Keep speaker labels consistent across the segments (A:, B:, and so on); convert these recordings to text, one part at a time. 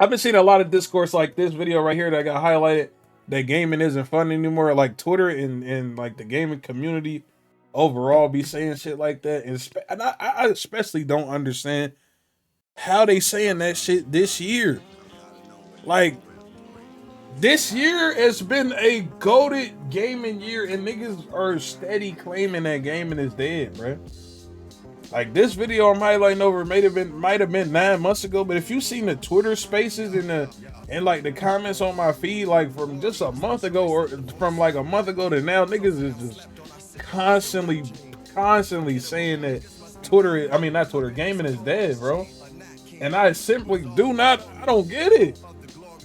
A: I've been seeing a lot of discourse like this video right here that got highlighted. That gaming isn't fun anymore. Like Twitter and like the gaming community overall be saying shit like that, and I especially don't understand how they saying that shit this year. Like this year has been a goated gaming year, and niggas are steady claiming that gaming is dead, bro. Like this video I'm highlighting over might have been 9 months ago, but if you seen the Twitter Spaces and like the comments on my feed, like from just a month ago or from like a month ago to now, niggas is just constantly saying that Twitter, I mean not Twitter, gaming is dead, bro. And I simply I don't get it.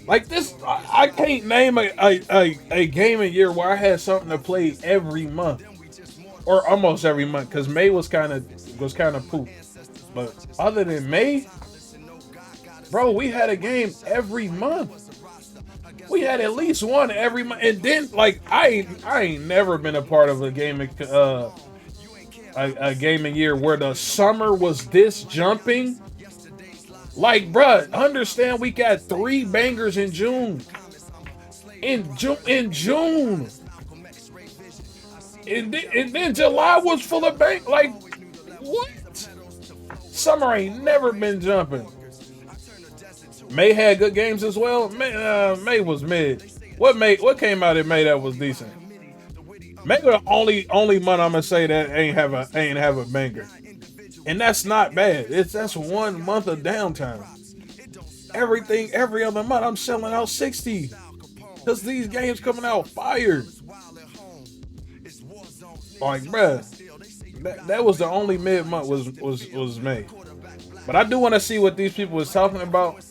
A: Like this, I can't name a gaming year where I had something to play every month or almost every month, because May was kind of poop. But other than May, bro, we had a game every month. We had at least one every month, and then like I ain't never been a part of a gaming year where the summer was this jumping. Like, bruh, understand we got 3 bangers in June. In June. And then July was full of bang. Like, what? Summer ain't never been jumping. May had good games as well. May was mid. What came out in May that was decent? May the only month I'm gonna say that ain't have a banger. And that's not bad. That's 1 month of downtime. Every other month I'm selling out 60. Cause these games coming out fire. Like, bruh, that was the only mid month was May. But I do want to see what these people was talking about.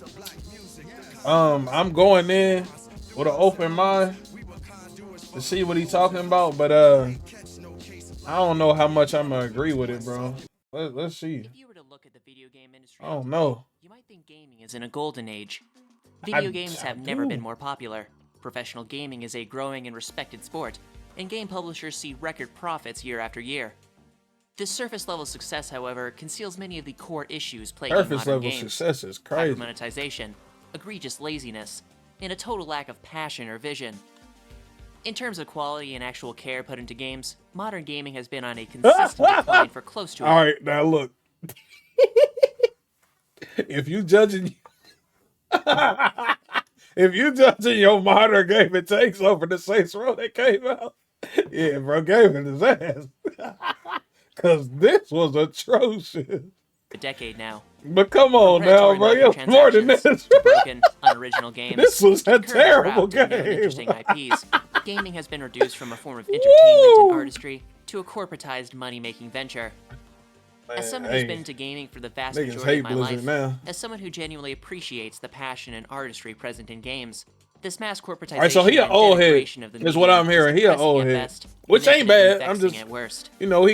A: I'm going in with an open mind to see what he's talking about, but I don't know how much I'm gonna agree with it, bro. Let's see.
B: If you were to look at the video game industry,
A: I don't know.
B: You might think gaming is in a golden age. Video games have never been more popular. Professional gaming is a growing and respected sport, and game publishers see record profits year after year. This surface-level success, however, conceals many of the core issues plaguing modern games.
A: Surface-level success is crazy.
B: Monetization, egregious laziness, and a total lack of passion or vision. In terms of quality and actual care put into games, modern gaming has been on a consistent decline for close to.
A: All right, now look. If you judging your modern game, it takes over the Saints Row that came out. Yeah, bro, gave it his ass. Cause this was atrocious.
B: A decade now.
A: But come on now, bro. You're more than this.
B: Broken, unoriginal games.
A: This was a terrible game.
B: Interesting IPs. Gaming has been reduced from a form of entertainment and artistry to a corporatized money-making venture.
A: Man,
B: as someone who's been into gaming for the vast majority of my life, as someone who genuinely appreciates the passion and artistry present in games, this mass corporatization.
A: Alright, so he an old head. Is what I'm hearing. He an old head, which ain't bad. I'm just, he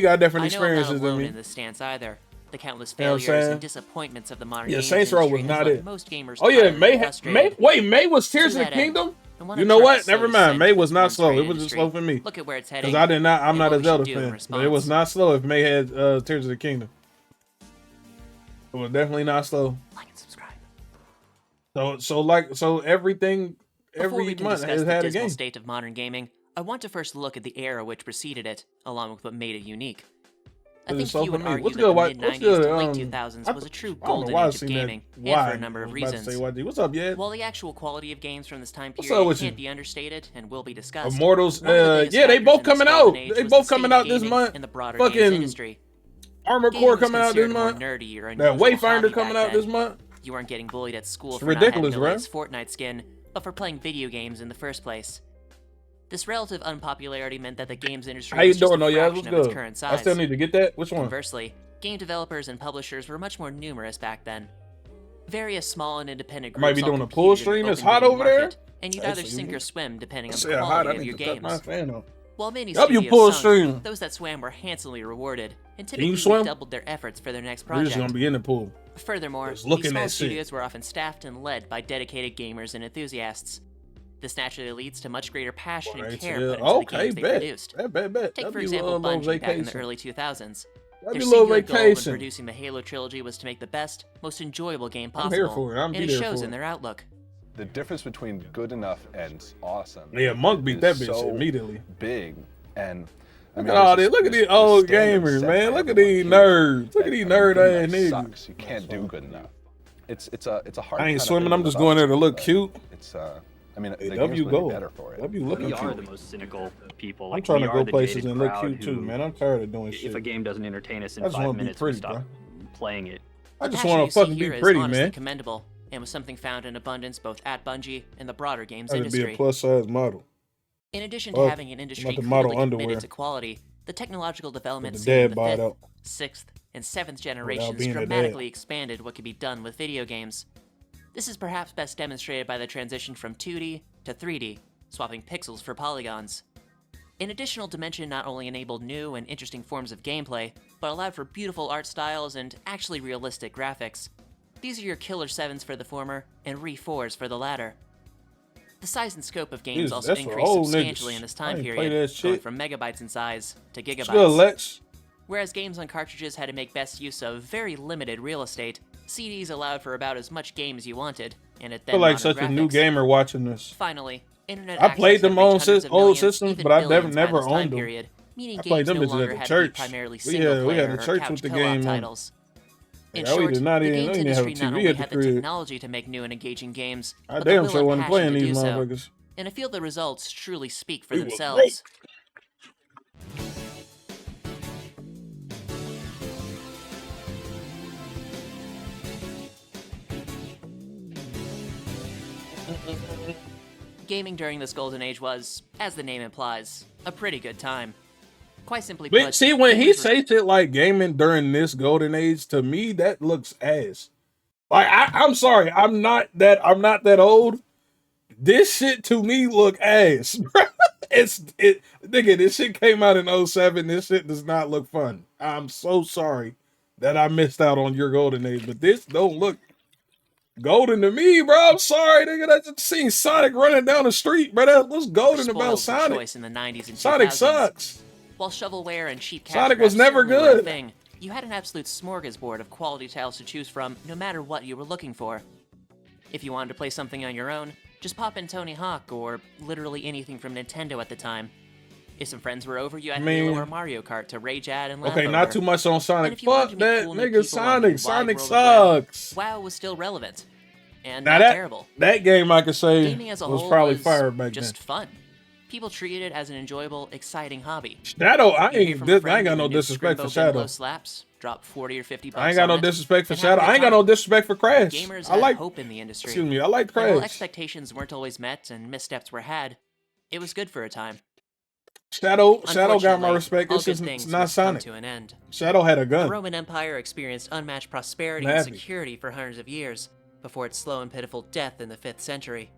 A: got different experiences than me.
B: In this stance either. The countless failures and disappointments of the modern games
A: Saints Row was not it.
B: Most gamers
A: May was Tears of the Kingdom? You know what? Never mind. May was not slow. It was just slow for me.
B: Look at where it's heading.
A: Because I'm not a Zelda fan. But it was not slow if May had Tears of the Kingdom. It was definitely not slow.
B: Like and subscribe.
A: So everything every month has had a game.
B: State of modern gaming, I want to first look at the era which preceded it, along with what made it unique. I think you would argue that the mid-90s to late 2000s was a true golden age of gaming, and for a number of reasons.
A: What's up, yeah?
B: While the actual quality of games from this time period can't be understated and will be discussed,
A: Immortals, yeah, they both coming out. They both coming out this month.
B: In the broader
A: fucking
B: industry.
A: Armored Core coming out this month. That Wayfinder coming out this month.
B: You weren't getting bullied at school for
A: ridiculous,
B: not having the Fortnite skin, but for playing video games in the first place. This relative unpopularity meant that the games industry was just a fraction of its current size.
A: I still need to get that. Which one?
B: Conversely, game developers and publishers were much more numerous back then. Various small and independent groups
A: might be doing a pull stream. It's hot over there,
B: and you'd either sink or swim depending on the quality of your games. While many
A: studios
B: sunk, those that swam were handsomely rewarded, and typically doubled their efforts for their next project.
A: We're just gonna be in the pool.
B: Furthermore, these small studios were often staffed and led by dedicated gamers and enthusiasts. This naturally leads to much greater passion and care put into the games they produced. Take, for example, Bungie back in the early 2000s.
A: That'd
B: Their
A: be a little
B: singular goal when
A: vacation.
B: producing the Halo trilogy was to make the best, most enjoyable game
A: I'm here
B: possible,
A: for it. I'm
B: and
A: be
B: it
A: there
B: shows
A: for
B: in
A: it.
B: their outlook.
C: The difference between good enough and awesome.
A: Yeah, Monk beat that
C: is
A: bitch
C: so
A: immediately.
C: big, and I
A: Look
C: mean,
A: at all
C: there's
A: this. Look at
C: this-
A: these old
C: this standard
A: gamers,
C: set
A: man.
C: by
A: Look at
C: everyone
A: these
C: here
A: nerds. Look
C: that,
A: at these
C: I mean,
A: nerd
C: good
A: ass
C: enough
A: niggas.
C: sucks. You can't do good enough. It's a hard.
A: I ain't
C: kind of
A: swimming.
C: thing
A: I'm
C: to
A: just
C: live
A: going there
C: up
A: to look
C: but
A: cute.
C: It's I mean,
A: Hey,
C: the
A: W
C: game's gonna
A: go.
C: be better for it.
A: W looking
D: We are
A: cute.
D: the most cynical people.
A: I'm
D: Like,
A: trying
D: we
A: to
D: are
A: go
D: the
A: places
D: jaded
A: and look
D: crowd
A: cute too,
D: who,
A: man. I'm tired of doing
D: If
A: shit.
D: a game doesn't entertain us
A: I
D: in
A: just
D: 5
A: wanna be
D: minutes,
A: pretty,
D: we stop
A: bro.
D: playing it.
A: I
B: The
A: just
B: passion
A: want
B: you
A: to
B: see
A: fucking
B: here
A: be
B: is
A: pretty,
B: honestly
A: man.
B: commendable, and was something found in abundance both at Bungie and the broader games
A: That'd be
B: industry.
A: a plus size model.
B: In addition to
A: Fuck.
B: having an
A: I'm
B: industry
A: about to model
B: clearly
A: underwear.
B: committed to quality, the technological
A: With
B: development
A: the
B: seen in
A: dad
B: the
A: bod
B: 5th,
A: out.
B: 6th, and 7th generations
A: being a dad.
B: dramatically expanded what could be done with video games. This is perhaps best demonstrated by the transition from 2D to 3D, swapping pixels for polygons. An additional dimension not only enabled new and interesting forms of gameplay, but allowed for beautiful art styles and actually realistic graphics. These are your Killer 7s for the former, and Re 4s for the latter. The size and scope of games
A: Jesus,
B: also
A: that's for
B: increased
A: old
B: substantially
A: niggas.
B: in this
A: I
B: time
A: ain't play
B: period,
A: that
B: going
A: shit.
B: from megabytes in size to
A: What's good,
B: gigabytes.
A: Lex?
B: Whereas games on cartridges had to make best use of very limited real estate, CDs allowed for about as much game as you wanted, and at
A: I
B: then
A: feel like
B: modern
A: such a new
B: graphics.
A: gamer watching this.
B: Finally, internet
A: I played
B: access had
A: them
B: reached
A: on
B: hundreds of
A: old
B: millions,
A: systems,
B: even
A: but I
B: billions by
A: never
B: this time
A: owned them.
B: period, meaning
A: I played
B: games
A: them
B: no
A: bitches
B: longer
A: at the
B: had
A: church.
B: to be primarily
A: We
B: single
A: had
B: player
A: the
B: or
A: church
B: couch
A: with the
B: co-op
A: game on.
B: titles. In
A: Yeah, we
B: short,
A: did not
B: the
A: even-
B: games
A: we didn't have a
B: industry not
A: TV
B: only
A: at the
B: had the
A: crib.
B: technology to make new and engaging games,
A: I
B: but the
A: damn
B: will
A: sure
B: and
A: wasn't
B: passion
A: playing
B: to
A: these
B: do so.
A: motherfuckers.
B: And I feel the results truly speak for
A: We was
B: themselves. Gaming during this golden age was, as the name implies, a pretty good time. Quite simply
A: But
B: put,
A: see, when he
B: gamers were-
A: say shit like gaming during this golden age, to me that looks ass. Like I'm sorry, I'm not that old. This shit to me look ass. Nigga, this shit came out in 07. This shit does not look fun. I'm so sorry that I missed out on your golden age, but this don't look golden to me, bro. I'm sorry, nigga. I just seen Sonic running down the street, bro. That's what's golden
B: spoiled
A: about
B: for
A: Sonic.
B: choice in the 90s and
A: Sonic
B: 2000s.
A: sucks.
B: While shovelware and cheap cash
A: Sonic was
B: grabs
A: never
B: certainly were a
A: good.
B: thing, you had an absolute smorgasbord of quality titles to choose from, no matter what you were looking for. If you wanted to play something on your own, just pop in Tony Hawk or literally anything from Nintendo at the time. If some friends were over, you had Halo or Mario Kart to rage at and laugh
A: Okay,
B: over.
A: not too much on
B: And
A: Sonic.
B: if you wanted
A: Fuck
B: to meet
A: that,
B: cool new
A: nigga.
B: people on
A: Sonic.
B: the wide
A: Sonic
B: world of web,
A: sucks.
B: WoW was still relevant. And
A: Now
B: not
A: that
B: terrible.
A: that game I could say
B: Gaming as a
A: was
B: whole
A: probably
B: was
A: fire back
B: just
A: then.
B: fun. People treated it as an enjoyable, exciting hobby.
A: Shadow, I
B: You hear
A: ain't
B: from a friend
A: I ain't got
B: in
A: no
B: a new
A: disrespect for
B: Scrimbo bin blow
A: Shadow.
B: slaps, drop 40 or 50 bucks
A: I ain't got
B: on
A: no
B: it,
A: disrespect for
B: and have a
A: Shadow.
B: good
A: I ain't got
B: time.
A: no disrespect for Crash.
B: Gamers
A: I
B: had
A: like,
B: hope in the industry.
A: excuse me, I like
B: And while
A: Crash.
B: expectations weren't always met and missteps were had, it was good for a time.
A: Shadow got my
B: Unfortunately,
A: respect.
B: all
A: It's
B: good
A: just
B: things
A: not
B: must come
A: Sonic.
B: to an end.
A: Shadow had a
B: The
A: gun.
B: Roman Empire experienced unmatched prosperity
A: I'm
B: and
A: happy.
B: security for hundreds of years, before its slow and pitiful death in the 5th century.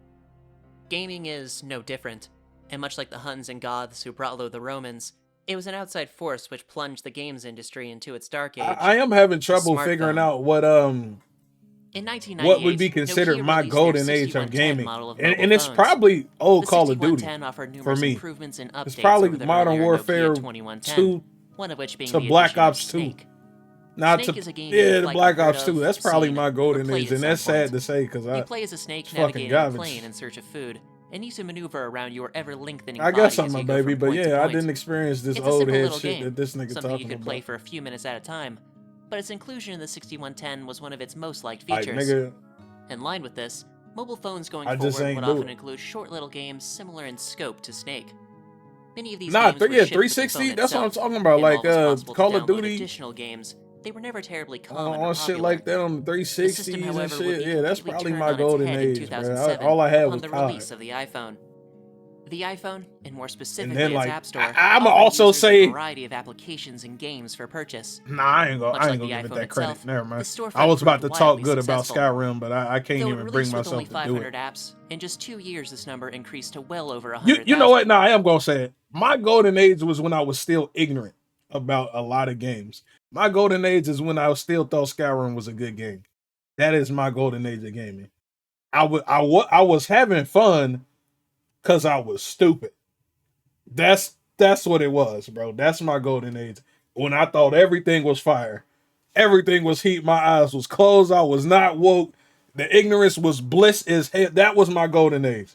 B: Gaming is no different, and much like the Huns and Goths who brought low the Romans, it was an outside force which plunged the games industry into its dark age.
A: I am having trouble figuring
B: smartphone.
A: out what
B: In 1998,
A: would be considered
B: Nokia
A: my
B: released
A: golden
B: their
A: age of
B: 6110
A: gaming,
B: model of
A: and
B: mobile
A: it's
B: phones.
A: probably old
B: The
A: Call of Duty
B: 6110 offered
A: for
B: numerous
A: me.
B: improvements and updates
A: It's probably
B: over the
A: Modern
B: earlier
A: Warfare
B: Nokia 2110,
A: 2
B: one of which being
A: to
B: the
A: Black
B: addition of
A: Ops 2.
B: Snake.
A: Not
B: Snake
A: to
B: is a game
A: yeah,
B: you've
A: the
B: likely
A: Black
B: heard
A: Ops 2.
B: of,
A: That's probably
B: seen,
A: my
B: or
A: golden
B: played
A: age,
B: at
A: and that's
B: some
A: sad
B: point.
A: to say because
B: You play as a snake
A: fucking
B: navigating a
A: garbage.
B: plane in search of food, and need to maneuver around your ever-lengthening
A: I
B: body
A: guess
B: as
A: I'm a
B: you go
A: baby,
B: from
A: but
B: point to
A: yeah, I
B: point.
A: didn't experience this
B: It's a
A: old
B: simple
A: head
B: little
A: shit
B: game,
A: that this nigga
B: something you
A: talking
B: could play
A: about.
B: for a few minutes at a time, but its inclusion in the 6110 was one of its most liked
A: Like
B: features.
A: nigga,
B: In line with this, mobile phones going
A: I just
B: forward
A: ain't
B: would
A: do
B: often
A: it.
B: include short little games similar in scope to Snake. Many of these
A: nah,
B: games were
A: yeah,
B: shipped with the phone
A: 360. That's what I'm
B: itself,
A: talking about.
B: and while
A: Like
B: it was possible to
A: Call of
B: download
A: Duty
B: additional games, they were never terribly common or
A: on shit
B: popular.
A: like that on the
B: The system,
A: 360s and
B: however, would
A: shit.
B: be
A: Yeah, that's
B: completely
A: probably
B: turned
A: my
B: on its
A: golden
B: head in
A: age, bro.
B: 2007
A: All I had
B: upon
A: was
B: the
A: COD.
B: release of the iPhone. The iPhone, and more
A: And
B: specifically
A: then
B: its
A: like
B: App Store,
A: I'ma
B: offered
A: also
B: users
A: say,
B: a variety of applications and games for purchase.
A: nah, I ain't
B: Much
A: gonna
B: like the
A: give it
B: iPhone
A: that credit.
B: itself,
A: Never
B: the
A: mind.
B: storefront
A: I was about to
B: proved
A: talk
B: wildly
A: good about
B: successful.
A: Skyrim, but I can't
B: Though it
A: even bring
B: released with only
A: myself to do
B: 500
A: it.
B: apps, in just 2 years this number increased to well over
A: You
B: 100,000.
A: know what? Nah, I am gonna say it. My golden age was when I was still ignorant about a lot of games. My golden age is when I still thought Skyrim was a good game. That is my golden age of gaming. I was having fun because I was stupid. That's what it was, bro. That's my golden age. when I thought everything was fire. Everything was heat. My eyes was closed. I was not woke. The ignorance was bliss as hell. That was my golden age.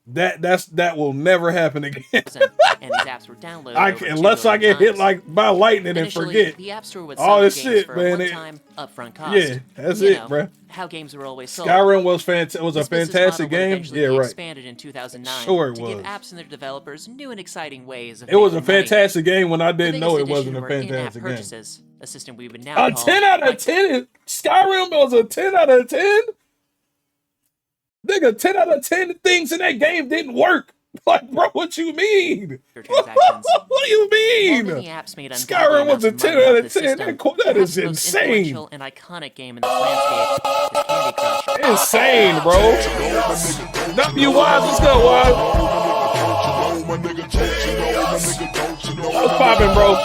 A: That will never happen again.
B: and these apps were downloaded
A: Unless I get hit like by lightning and forget.
B: The App Store would
A: all
B: sell
A: this
B: games
A: shit,
B: for
A: man.
B: a one-time upfront cost.
A: Yeah, that's it, bro.
B: How games were always sold.
A: Skyrim was was a
B: This business
A: fantastic
B: model would
A: game.
B: eventually
A: Yeah,
B: be
A: right.
B: expanded in 2009
A: Sure it
B: to give
A: was.
B: apps and their developers new and exciting ways of
A: It was a
B: making money.
A: fantastic game when I
B: The
A: didn't know
B: biggest
A: it wasn't a
B: addition were in-app
A: fantastic game.
B: purchases, a system we would now
A: A
B: call
A: 10 out of 10. Skyrim was a 10 out of 10. Nigga, 10 out of 10 things in that game didn't work. Like, bro, what you mean?
B: transactions.
A: What do you mean?
B: While many apps made
A: Skyrim was a 10 out of 10. That is insane.
B: And iconic game in this landscape is Candy Crush.
A: Insane, bro. W Wise, let's go, Wise. What's poppin', bro?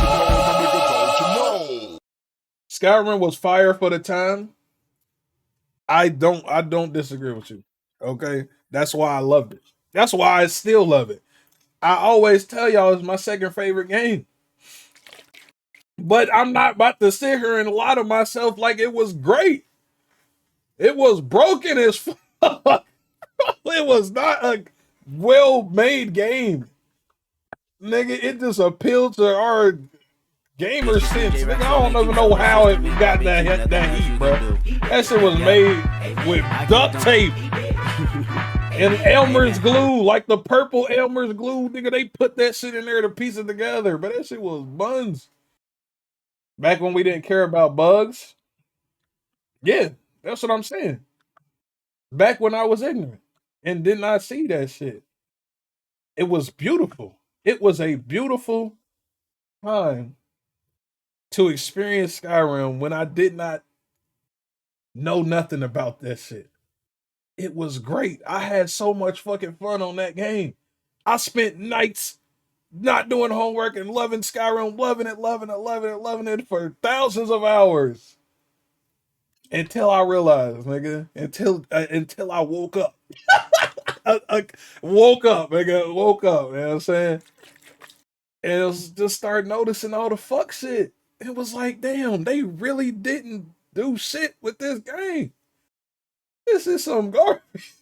A: Skyrim was fire for the time. I don't disagree with you. Okay? That's why I loved it. That's why I still love it. I always tell y'all it's my second favorite game. But I'm not about to sit here and lie to myself like it was great. It was broken as fuck. It was not a well-made game. Nigga, it just appealed to our gamer sense. Nigga, I don't even know how it got that heat, bro. That shit was made with duct tape and Elmer's glue, like the purple Elmer's glue. Nigga, they put that shit in there to piece it together, but that shit was buns. Back when we didn't care about bugs. Yeah, that's what I'm saying. Back when I was ignorant and did not see that shit. It was beautiful. It was a beautiful time to experience Skyrim when I did not know nothing about that shit. It was great. I had so much fucking fun on that game. I spent nights not doing homework and loving Skyrim, loving it for thousands of hours. Until I realized, nigga, until I woke up. I woke up, nigga, woke up, you know what I'm saying? And it was just start noticing all the fuck shit. It was like, damn, they really didn't do shit with this game. This is some garbage.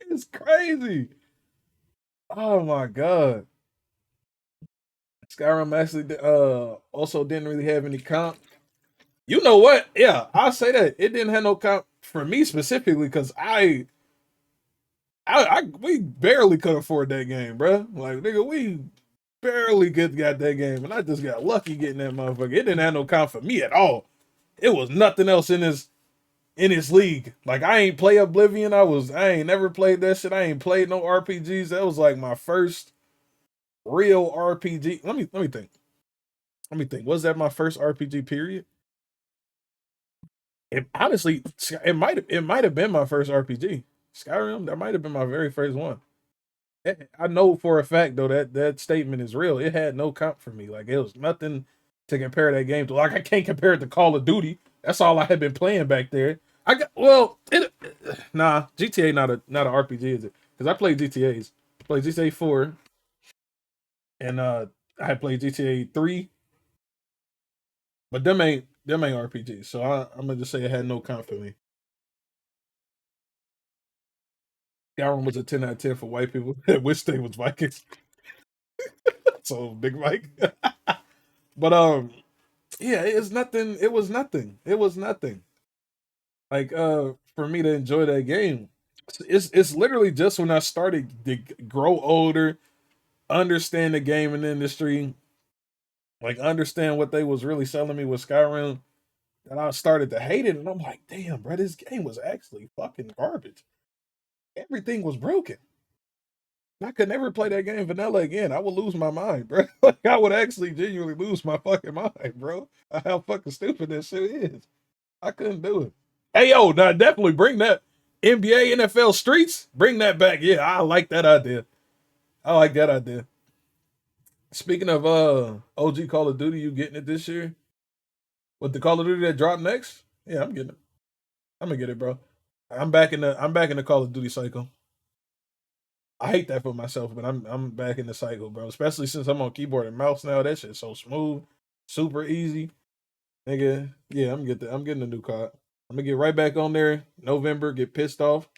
A: It's crazy. Oh my god. Skyrim actually also didn't really have any comp. You know what? Yeah, I'll say that. It didn't have no comp for me specifically because we barely could afford that game, bro. Like, nigga, we barely got that game, and I just got lucky getting that motherfucker. It didn't have no comp for me at all. It was nothing else in this league. Like, I ain't play Oblivion. I ain't never played that shit. I ain't played no RPGs. That was like my first real RPG. Let me think. Was that my first RPG period? Honestly, it might have been my first RPG. Skyrim, that might have been my very first one. I know for a fact though that statement is real. It had no comp for me. Like, it was nothing to compare that game to. Like, I can't compare it to Call of Duty. That's all I had been playing back there. GTA not an RPG, is it? Because I played GTAs. I played GTA 4, and I had played GTA 3, but them ain't RPGs. So I'm gonna just say it had no comp for me. Skyrim was a 10 out of 10 for white people. Which they was Vikings. So Big Mike. But yeah, it was nothing. It was nothing. Like, for me to enjoy that game. It's literally just when I started to grow older, understand the gaming industry, like understand what they was really selling me with Skyrim, and I started to hate it, and I'm like, damn, bro, this game was actually fucking garbage. Everything was broken. I could never play that game vanilla again. I would lose my mind, bro. Like, I would actually genuinely lose my fucking mind, bro. How fucking stupid that shit is. I couldn't do it. Hey, yo, now definitely bring that NBA, NFL Streets. Bring that back. Yeah, I like that idea. Speaking of OG Call of Duty, you getting it this year? With the Call of Duty that dropped next? Yeah, I'm getting it. I'm gonna get it, bro. I'm back in the Call of Duty cycle. I hate that for myself, but I'm back in the cycle, bro. Especially since I'm on keyboard and mouse now. That shit's so smooth. super easy. Nigga, yeah, I'm getting a new card. I'm gonna get right back on there November, get pissed off.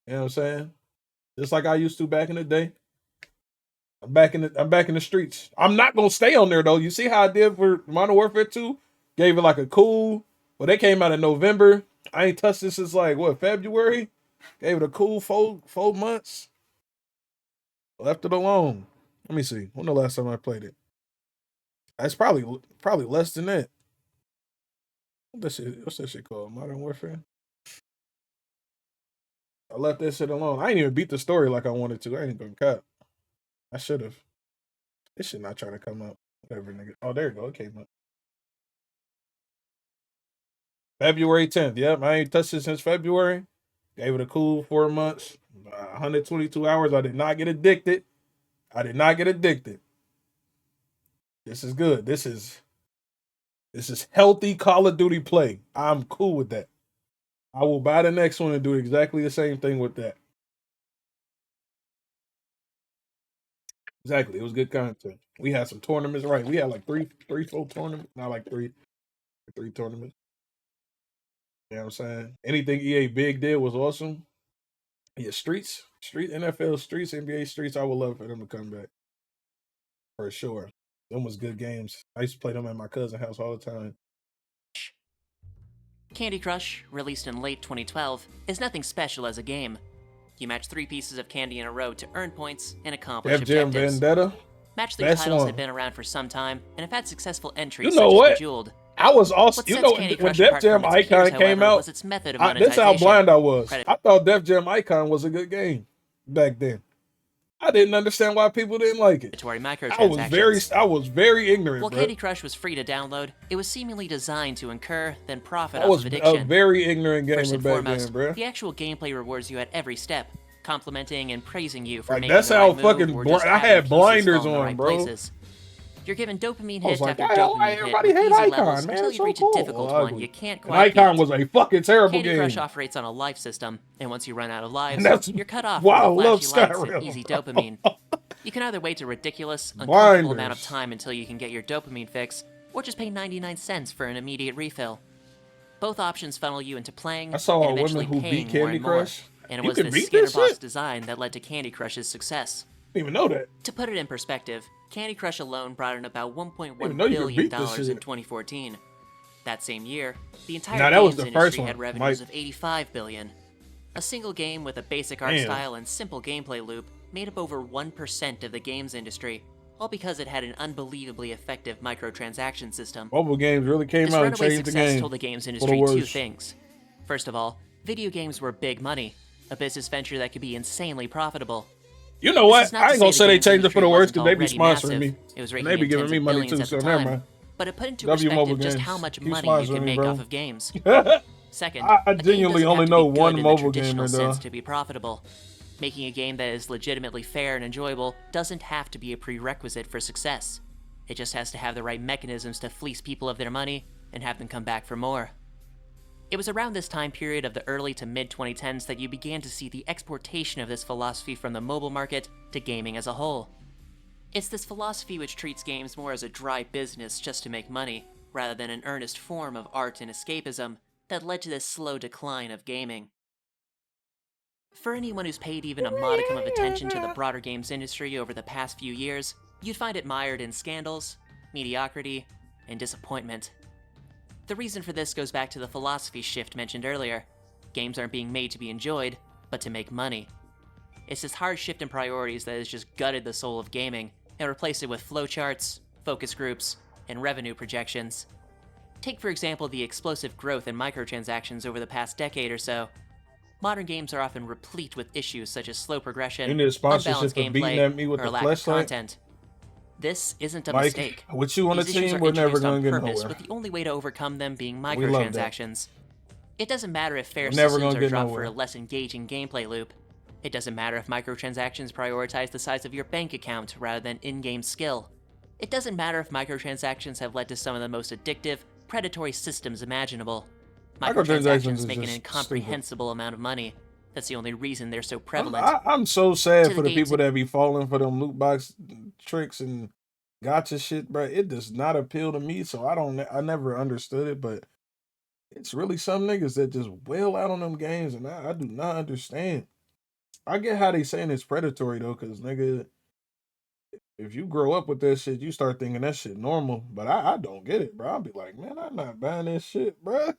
A: You know what I'm saying? Just like I used to back in the day. I'm back in the streets. I'm not gonna stay on there though. You see how I did for Modern Warfare 2? Gave it like a cool. Well, they came out in November. I ain't touched this since like what, February? Gave it a cool 4 months. Left it alone. Let me see. When the last time I played it? It's probably less than that. What's that shit called? Modern Warfare? I left that shit alone. I ain't even beat the story like I wanted to. I ain't gonna cut. I should have. This shit not trying to come up. Whatever, nigga. Oh, there you go. It came up. February 10th. Yep, I ain't touched it since February. Gave it a cool 4 months. 122 hours. I did not get addicted. This is good. This is healthy Call of Duty play. I'm cool with that. I will buy the next one and do exactly the same thing with that. Exactly. It was good content. We had some tournaments, right? We had like three, 4 tournaments. Not like three tournaments. You know what I'm saying? Anything EA Big did was awesome. Yeah, Street, NFL Streets, NBA Streets, I would love for them to come back. For sure. Them was good games. I used to play them at my cousin's house all the time.
B: Candy Crush, released in late 2012, is nothing special as a game. You match 3 pieces of candy in a row to earn points and accomplish
A: Def Jam
B: objectives.
A: Vendetta.
B: Match 3 titles had been around for some time and have had successful entries
A: You know
B: such
A: what?
B: as Bejeweled.
A: I was also,
B: What
A: you
B: sets
A: know,
B: Candy
A: when
B: Crush
A: Def
B: apart
A: Jam
B: from its peers,
A: Icon came
B: however,
A: out,
B: was its method of
A: that's how
B: monetization.
A: blind I was. I thought Def Jam Icon was a good game back then. I didn't understand why people didn't like it. I was very ignorant.
B: While
A: bro.
B: Candy Crush was free to download, it was seemingly designed to incur, then profit
A: I
B: off
A: was
B: of
A: a
B: addiction.
A: very ignorant gamer
B: First and
A: back
B: foremost,
A: then, bro.
B: the actual gameplay rewards you at every step, complimenting and praising you for
A: Like,
B: making
A: that's
B: the
A: how
B: right
A: fucking
B: move or just
A: I
B: having
A: had
B: pieces
A: blinders
B: fall in the
A: on,
B: right
A: bro.
B: places. You're given dopamine
A: I was
B: hit
A: like,
B: after dopamine hit
A: everybody
B: with
A: hate
B: easy
A: Icon,
B: levels
A: man.
B: until
A: It's
B: you
A: so
B: reach
A: cool.
B: a difficult
A: Well,
B: one you can't
A: and
B: quite
A: Icon
B: beat.
A: was a fucking terrible
B: Candy
A: game.
B: Crush operates on a life system, and once you run out of lives,
A: That's
B: you're cut off
A: why I
B: from the
A: love
B: flashy lights and
A: Skyrim.
B: easy dopamine. You can either wait a ridiculous, uncomfortable amount of
A: Blinders.
B: time until you can get your dopamine fix, or just pay 99 cents for an immediate refill. Both options funnel you into playing
A: I saw
B: and
A: women
B: eventually
A: who
B: paying
A: beat
B: more
A: Candy
B: and more.
A: Crush.
B: And it
A: You
B: was
A: can
B: this
A: beat
B: Skinner
A: this
B: box
A: shit?
B: design that led to Candy Crush's success.
A: Didn't even know that.
B: To put it in perspective, Candy Crush alone brought in about $1.1
A: didn't know you could
B: billion
A: beat this
B: in
A: shit.
B: 2014. That same year, the entire
A: Now, that was
B: games
A: the
B: industry
A: first one,
B: had revenues
A: Mike.
B: of $85 billion. A single game with a basic art
A: Damn.
B: style and simple gameplay loop made up over 1% of the games industry, all because it had an unbelievably effective microtransaction system.
A: Mobile games really came
B: This
A: out and
B: runaway
A: changed the
B: success
A: game.
B: told the games
A: For the
B: industry 2
A: worse.
B: things. First of all, video games were big money, a business venture that could be insanely profitable.
A: You know
B: This
A: what?
B: is not
A: I
B: to
A: ain't gonna
B: the
A: say they
B: games
A: changed it for the
B: industry
A: worse because
B: wasn't
A: they be
B: already
A: sponsoring me.
B: massive. It was
A: And
B: raking
A: they be
B: in
A: giving
B: tens
A: me
B: of
A: money
B: billions
A: too,
B: at
A: so
B: the
A: never
B: time.
A: mind.
B: But it put into
A: W Mobile
B: perspective just
A: Games.
B: how much
A: Keep
B: money you
A: sponsoring
B: can
A: me,
B: make
A: bro.
B: off of games. Second,
A: I
B: a game
A: genuinely
B: doesn't
A: only
B: have to
A: know
B: be good
A: one
B: in the
A: mobile
B: traditional
A: gamer,
B: sense
A: though.
B: to be profitable. Making a game that is legitimately fair and enjoyable doesn't have to be a prerequisite for success. It just has to have the right mechanisms to fleece people of their money and have them come back for more. It was around this time period of the early to mid-2010s that you began to see the exportation of this philosophy from the mobile market to gaming as a whole. It's this philosophy which treats games more as a dry business just to make money, rather than an earnest form of art and escapism, that led to this slow decline of gaming. For anyone who's paid even a modicum of attention to the broader games industry over the past few years, you'd find it mired in scandals, mediocrity, and disappointment. The reason for this goes back to the philosophy shift mentioned earlier. Games aren't being made to be enjoyed, but to make money. It's this hard shift in priorities that has just gutted the soul of gaming and replaced it with flowcharts, focus groups, and revenue projections. Take for example the explosive growth in microtransactions over the past decade or so. Modern games are often replete with issues such as slow progression,
A: You need a sponsorship
B: unbalanced
A: for beating
B: gameplay,
A: at me with
B: or
A: the
B: lack of
A: fleshlight?
B: content. This isn't a
A: Mike,
B: mistake.
A: with you on the
B: These issues
A: team,
B: are
A: we're never
B: introduced
A: gonna
B: on
A: get
B: purpose,
A: nowhere.
B: with the only way to overcome them being
A: We love that.
B: microtransactions. It doesn't matter if fair
A: We're never
B: systems
A: gonna
B: are
A: get
B: dropped
A: nowhere.
B: for a less engaging gameplay loop. It doesn't matter if microtransactions prioritize the size of your bank account rather than in-game skill. It doesn't matter if microtransactions have led to some of the most addictive, predatory systems imaginable.
A: Microtransactions
B: Microtransactions
A: is
B: make an
A: just
B: incomprehensible amount of money. That's the only reason they're so prevalent.
A: I'm so sad
B: To
A: for
B: the
A: the
B: games
A: people that be falling for them loot box tricks and gotcha shit, bro. It does not appeal to me, so I never understood it, but it's really some niggas that just wail out on them games, and I do not understand. I get how they saying it's predatory though, cause nigga, if you grow up with that shit, you start thinking that shit normal. But I don't get it, bro. I'll be like, man, I'm not buying this shit, bro.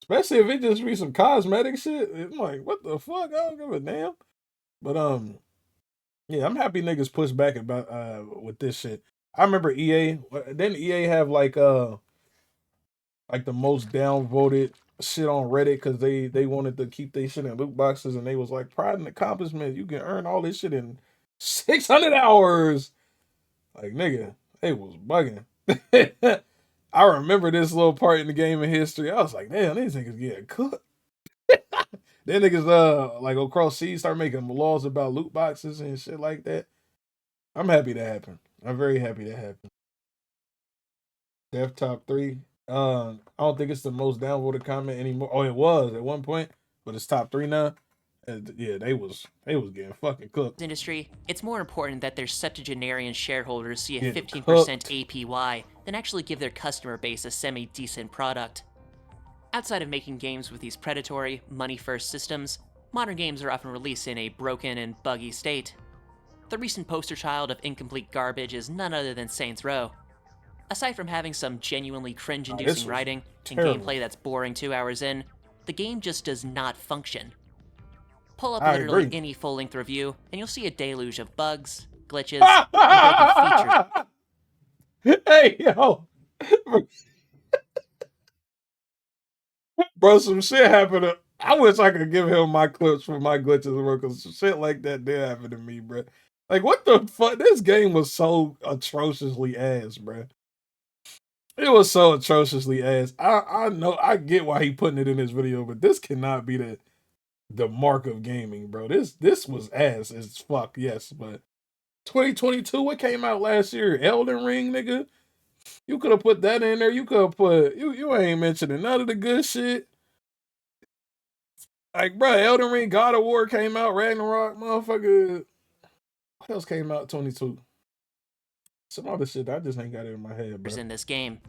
A: Especially if it just be some cosmetic shit. It's like, what the fuck? I don't give a damn. But yeah, I'm happy niggas push back about with this shit. I remember EA. Didn't EA have like the most downvoted shit on Reddit because they wanted to keep their shit in loot boxes, and they was like, pride and accomplishment. You can earn all this shit in 600 hours. Like, nigga, they was bugging. I remember this little part in the game of history. I was like, damn, these niggas getting cooked. Then niggas like across seas start making laws about loot boxes and shit like that. I'm happy that happened. I'm very happy that happened. Dev Top 3. I don't think it's the most downvoted comment anymore. Oh, it was at one point, but it's top 3 now. And yeah, they was getting fucking cooked.
B: Industry, it's more important that their septuagenarian shareholders see a
A: Getting
B: 15%
A: cooked.
B: APY than actually give their customer base a semi-decent product. Outside of making games with these predatory, money-first systems, modern games are often released in a broken and buggy state. The recent poster child of incomplete garbage is none other than Saints Row. Aside from having some genuinely cringe-inducing writing and
A: terrible.
B: gameplay that's boring 2 hours in, the game just does not function. Pull up
A: I
B: literally
A: agree.
B: any full-length review, and you'll see a deluge of bugs, glitches, and broken features.
A: Hey, yo. Bro, some shit happened. I wish I could give him my clips for my glitches, bro, because some shit like that did happen to me, bro. Like, what the fuck? This game was so atrociously ass, bro. It was so atrociously ass. I know, I get why he putting it in his video, but this cannot be the mark of gaming, bro. This was ass as fuck, yes, but 2022, what came out last year? Elden Ring, nigga. You could have put that in there. You could have put you ain't mentioning none of the good shit. Like, bro, Elden Ring, God of War came out, Ragnarok, motherfucker. What else came out 22? Some other shit I just ain't got it in my head, bro.
B: In this game.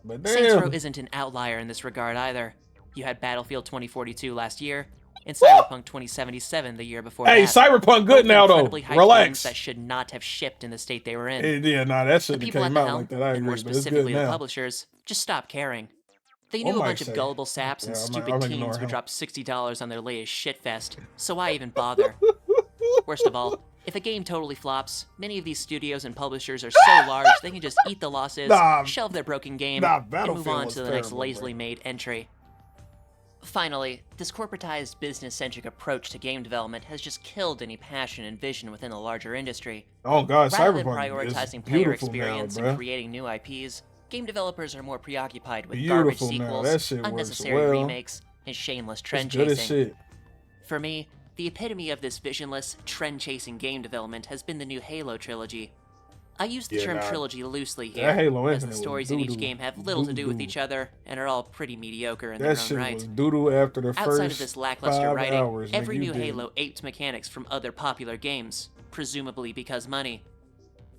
A: But
B: Saints Row
A: damn,
B: isn't an outlier in this regard either. You had Battlefield 2042 last year, and Cyberpunk 2077 the year before
A: hey,
B: that.
A: Cyberpunk good
B: Both
A: now though.
B: incredibly hyped games
A: Relax.
B: that should not have shipped in the state they were in.
A: Yeah, nah, that
B: The
A: shouldn't have
B: people at
A: came
B: the
A: out
B: helm,
A: like that. I
B: and more
A: agree, but it's good
B: specifically the
A: now.
B: publishers, just stopped caring. They
A: What
B: knew a
A: Mike
B: bunch
A: say?
B: of gullible saps and
A: Yeah,
B: stupid
A: I'm ignore
B: teens would
A: him.
B: drop $60 on their latest shitfest, so why even bother? Worst of all, if a game totally flops, many of these studios and publishers are so large they can just eat the losses,
A: Nah,
B: shelve their broken game,
A: nah,
B: and move
A: Battlefield
B: on
A: was
B: to the next
A: terrible,
B: lazily made entry. Finally, this corporatized, business-centric approach to game development has just killed any passion and vision within the larger industry.
A: Oh god,
B: Rather than
A: Cyberpunk is
B: prioritizing player
A: beautiful
B: experience
A: now,
B: and
A: bro.
B: creating new IPs, game developers are more preoccupied with
A: Beautiful
B: garbage
A: now.
B: sequels,
A: That shit works
B: unnecessary
A: well.
B: remakes, and shameless
A: It's
B: trend
A: good as
B: chasing.
A: shit.
B: For me, the epitome of this visionless, trend-chasing game development has been the new Halo trilogy. I use the
A: Yeah,
B: term
A: nah.
B: trilogy loosely
A: That
B: here,
A: Halo
B: as
A: Infinite
B: the
A: was
B: stories in each
A: doo-doo.
B: game have little to do with
A: Doo-doo.
B: each other and are all pretty mediocre in
A: That
B: their own
A: shit
B: right.
A: was doodle after the
B: Outside
A: first
B: of this lackluster
A: 5
B: writing,
A: hours.
B: every
A: nigga,
B: new
A: you did.
B: Halo aped mechanics from other popular games, presumably because money.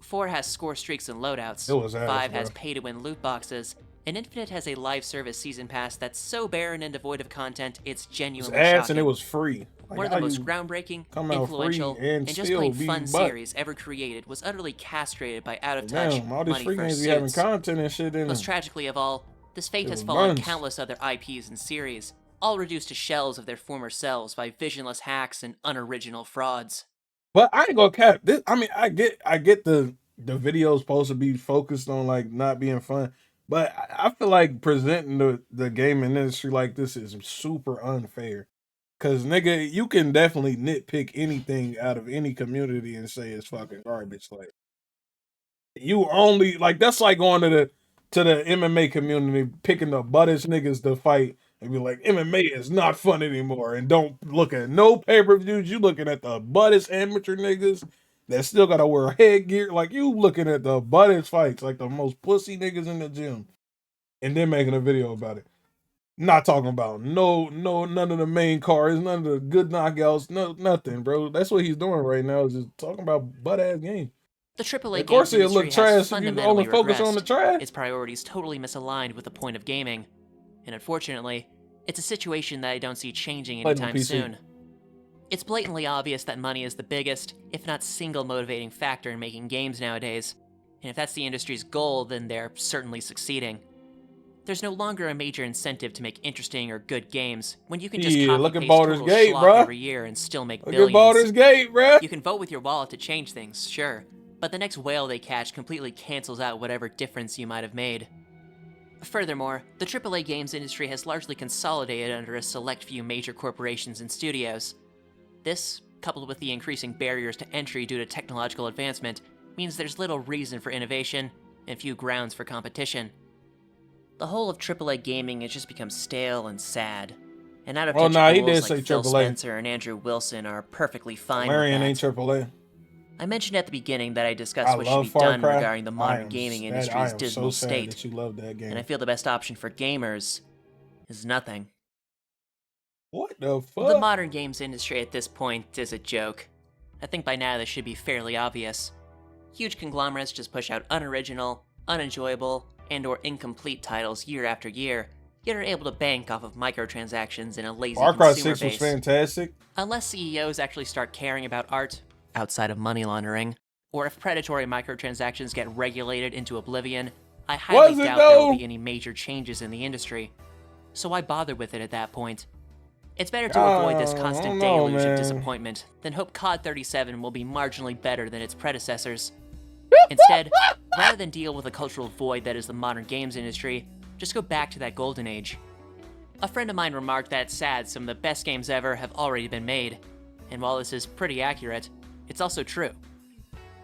B: 4 has score streaks and loadouts,
A: It was ass,
B: 5 has
A: bro.
B: pay-to-win loot boxes, and Infinite has a live service season pass that's so barren and devoid of content, it's
A: It was
B: genuinely
A: ads
B: shocking.
A: and it was free. Like,
B: One of
A: how
B: the most
A: you
B: groundbreaking,
A: come out
B: influential,
A: free and
B: just
A: still
B: plain
A: be
B: fun
A: butt?
B: series ever created was utterly castrated by out-of-touch,
A: Damn, all these free games
B: money-first
A: be having
B: suits.
A: content and shit in them.
B: Most tragically of all, this fate
A: It
B: has
A: was
B: fallen on
A: buns.
B: countless other IPs and series, all reduced to shells of their former selves by visionless hacks and unoriginal frauds.
A: But I ain't gonna cap this. I mean, I get the video's supposed to be focused on like not being fun, but I feel like presenting the gaming industry like this is super unfair. Cause nigga, you can definitely nitpick anything out of any community and say it's fucking garbage. Like you only like that's like going to the MMA community, picking the buttest niggas to fight and be like, MMA is not fun anymore. And don't look at no pay-per-views. You looking at the buttest amateur niggas that still gotta wear headgear. Like you looking at the buttest fights, like the most pussy niggas in the gym, and then making a video about it. Not talking about none of the main cards, none of the good knockouts, nothing, bro. That's what he's doing right now, is just talking about butt ass game.
B: The AAA
A: Of course
B: games
A: it'll look
B: industry has
A: trash if you
B: fundamentally
A: only focus on the
B: regressed.
A: trash.
B: Its priorities totally misaligned with the point of gaming. And unfortunately, it's a situation that I don't see changing
A: Played on
B: anytime
A: PC.
B: soon. It's blatantly obvious that money is the biggest, if not single motivating factor in making games nowadays. And if that's the industry's goal, then they're certainly succeeding. There's no longer a major incentive to make interesting or good games when you can just
A: Yeah,
B: copy
A: look at
B: paste
A: Baldur's
B: total
A: Gate,
B: schlock
A: bruh.
B: every year and still make
A: Look
B: billions.
A: at Baldur's Gate, bruh.
B: You can vote with your wallet to change things, sure, but the next whale they catch completely cancels out whatever difference you might have made. Furthermore, the AAA games industry has largely consolidated under a select few major corporations and studios. This, coupled with the increasing barriers to entry due to technological advancement, means there's little reason for innovation and few grounds for competition. The whole of AAA gaming has just become stale and sad. And out of touch
A: he
B: ghouls
A: did
B: like
A: say
B: Phil
A: AAA.
B: Spencer and Andrew Wilson are perfectly fine with
A: Marion
B: that.
A: ain't AAA.
B: I mentioned at the beginning that I discussed
A: I
B: what should
A: love
B: be
A: Far
B: done
A: Cry.
B: regarding the modern
A: I am
B: gaming
A: sad-
B: industry's
A: I am
B: dismal
A: so sad
B: state,
A: that you love that game.
B: and I feel the best option for gamers is nothing.
A: What the fuck?
B: The modern games industry at this point is a joke. I think by now this should be fairly obvious. Huge conglomerates just push out unoriginal, unenjoyable, and/or incomplete titles year after year, yet are able to bank off of microtransactions in a lazy
A: Far Cry
B: consumer
A: 6 was
B: base.
A: fantastic.
B: Unless CEOs actually start caring about art outside of money laundering, or if predatory microtransactions get regulated into oblivion, I highly
A: Was it
B: doubt there will
A: though?
B: be any major changes in the industry. So why bother with it at that point? It's better to avoid this
A: I
B: constant
A: don't know,
B: deluge
A: man.
B: of disappointment than hope COD 37 will be marginally better than its predecessors. Instead, rather than deal with the cultural void that is the modern games industry, just go back to that golden age. A friend of mine remarked that it's sad some of the best games ever have already been made. And while this is pretty accurate, it's also true.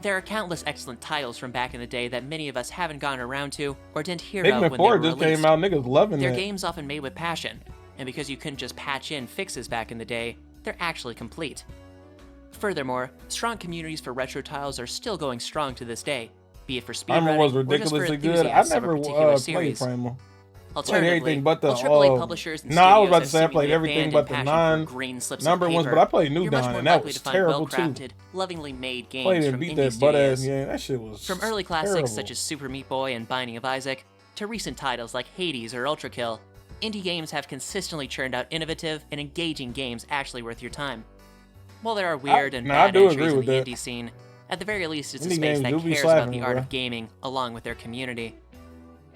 B: There are countless excellent titles from back in the day that many of us haven't gotten around to or didn't hear about
A: Pikmin
B: when
A: 4
B: they were
A: just
B: released.
A: came out. Niggas loving
B: They're
A: that.
B: games often made with passion, and because you couldn't just patch in fixes back in the day, they're actually complete. Furthermore, strong communities for retro titles are still going strong to this day, be it for
A: Primal was
B: speedrunning or just for
A: ridiculously good. I
B: enthusiasts of a
A: never
B: particular
A: played
B: series.
A: Primal. Played
B: Alternatively,
A: everything but the
B: while AAA publishers and
A: no, I was
B: studios
A: about to
B: have
A: say I played
B: seemingly
A: everything but
B: abandoned
A: the
B: passion for green slips of
A: number ones,
B: paper,
A: but I played New
B: you're much
A: Dawn
B: more
A: and that
B: likely
A: was
B: to find
A: terrible too.
B: well-crafted, lovingly made games
A: Played and
B: from
A: beat
B: indie
A: that butt ass
B: studios.
A: game. That shit was
B: From early classics
A: terrible.
B: such as Super Meat Boy and Binding of Isaac, to recent titles like Hades or Ultra Kill, indie games have consistently churned out innovative and engaging games actually worth your time. While there are weird and
A: I
B: bad
A: do
B: entries
A: agree
B: in
A: with
B: the
A: that.
B: indie scene, at the very least it's a
A: Indie
B: space
A: games
B: that
A: do be
B: cares about
A: slapping,
B: the art
A: bruh.
B: of gaming along with their community.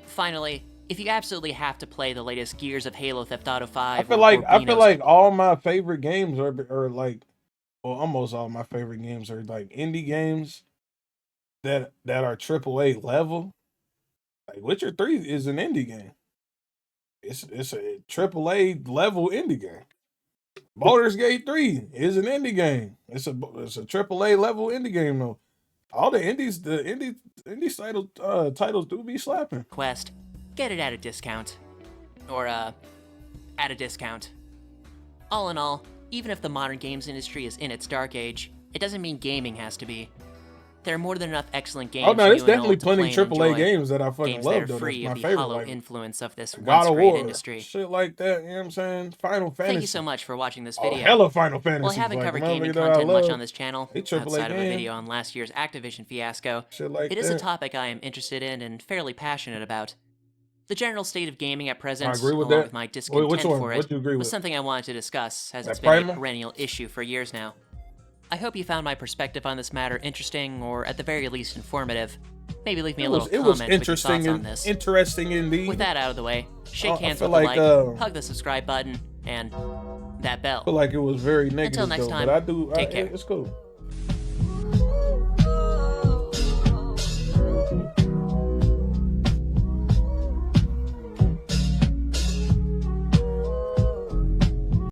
B: Finally, if you absolutely have to play the latest Gears of Halo
A: I
B: Theft Auto 5
A: feel
B: or
A: like
B: Borbinos,
A: all my favorite games are like, well, almost all my favorite games are like indie games that are AAA level. Like Witcher 3 is an indie game. It's a AAA level indie game. Baldur's Gate 3 is an indie game. It's a AAA level indie game though. All the indie titles do be slapping.
B: Quest, get it at a discount. Or, at a discount. All in all, even if the modern games industry is in its dark age, it doesn't mean gaming has to be. There are more than enough excellent games
A: Oh no,
B: for
A: there's
B: you and
A: definitely
B: old to play
A: plenty
B: and
A: AAA
B: enjoy.
A: games that I fucking
B: Games
A: love
B: that are
A: though.
B: free
A: That's
B: of
A: my
B: the
A: favorite.
B: hollow
A: Like
B: influence of this
A: God
B: once
A: of
B: great
A: War,
B: industry.
A: shit like that. You know what I'm saying? Final Fantasy.
B: Thank you so much for watching this
A: Oh,
B: video.
A: hella Final Fantasy.
B: While I haven't
A: like,
B: covered
A: motherfucker
B: gaming
A: that I
B: content much
A: love.
B: on this channel,
A: They AAA
B: outside of a
A: game.
B: video on last year's Activision fiasco,
A: Shit like
B: it is a
A: that.
B: topic I am interested in and fairly passionate about. The general state of gaming at present,
A: I agree with
B: along
A: that.
B: with my
A: Wait,
B: discontent
A: which one?
B: for
A: What
B: it,
A: do you agree
B: was
A: with?
B: something I wanted to discuss, as
A: That
B: it's been a
A: Primal?
B: perennial issue for years now. I hope you found my perspective on this matter interesting, or at the very least informative. Maybe leave me a little
A: It was
B: comment with your thoughts
A: interesting
B: on
A: and
B: this.
A: interesting indeed.
B: With that out of the way, shake
A: I
B: hands
A: feel
B: with the
A: like,
B: like, hug the subscribe button, and that bell.
A: I feel like it was very negative
B: next
A: though,
B: time,
A: but
B: take care.
A: It's cool.